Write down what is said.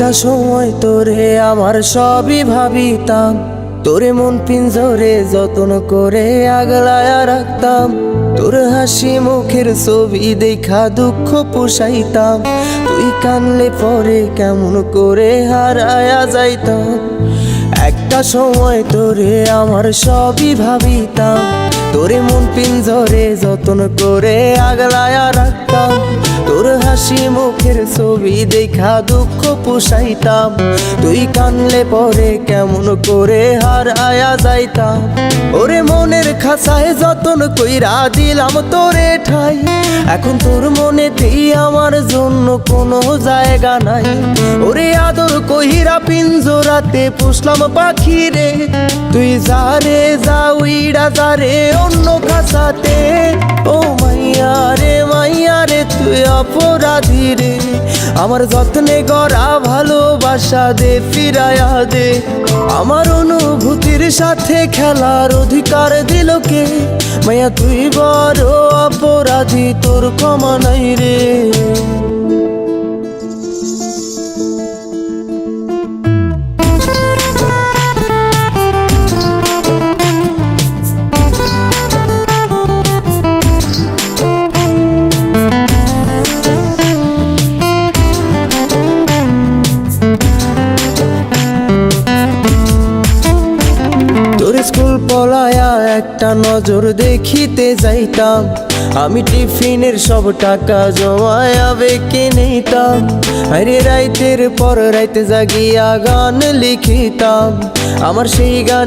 একটা সময় তোরে আমার সবই ভাবিতাম, তোরে মন পিঞ্জরে যত্ন করে আগলায়া রাখতাম। তোর হাসি মুখের ছবি দেখা দুঃখ পুষাইতাম, তুই কানলে পরে কেমন করে হারায়া যাইতাম। একটা সময় তোরে আমার সবই ভাবিতাম, তোরে মন পিঞ্জরে যত্ন করে আগলায়া রাখতাম। তোর হাসি মুখের ছবি দেখা দুঃখ পুষাইতাম, তুই কানলে পরে কেমন করে হারায়া যাইতাম। ওরে মনের খাঁচায় যতন কইরা দিলাম তোরে ঠাই, এখন তোর মনেতেই আমার জন্য কোনো জায়গা নাই। ওরে আদর কইরা পিঞ্জরাতে পুষলাম পাখি রে, তুই যারে যা উইড়া যারে অন্য খাঁচাতে। ও মাইয়া রে তুই অপরাধী রে, আমার যত্নে গড়া ভালোবাসা দে ফিরায়া দে। আমার অনুভূতির সাথে খেলার অধিকার দিল কে? মাইয়া তুই বড় অপরাধী, তোর ক্ষমা নাই রে। তোর স্কুল পলায়া একটা নজর দেখিতে যাইতাম, আমি টিফিনের সব টাকা জমায়া বেঁকে নিতাম। আরে রাইতের পর রাইতে জাগিয়া গান লিখিতাম, আমার সেই গান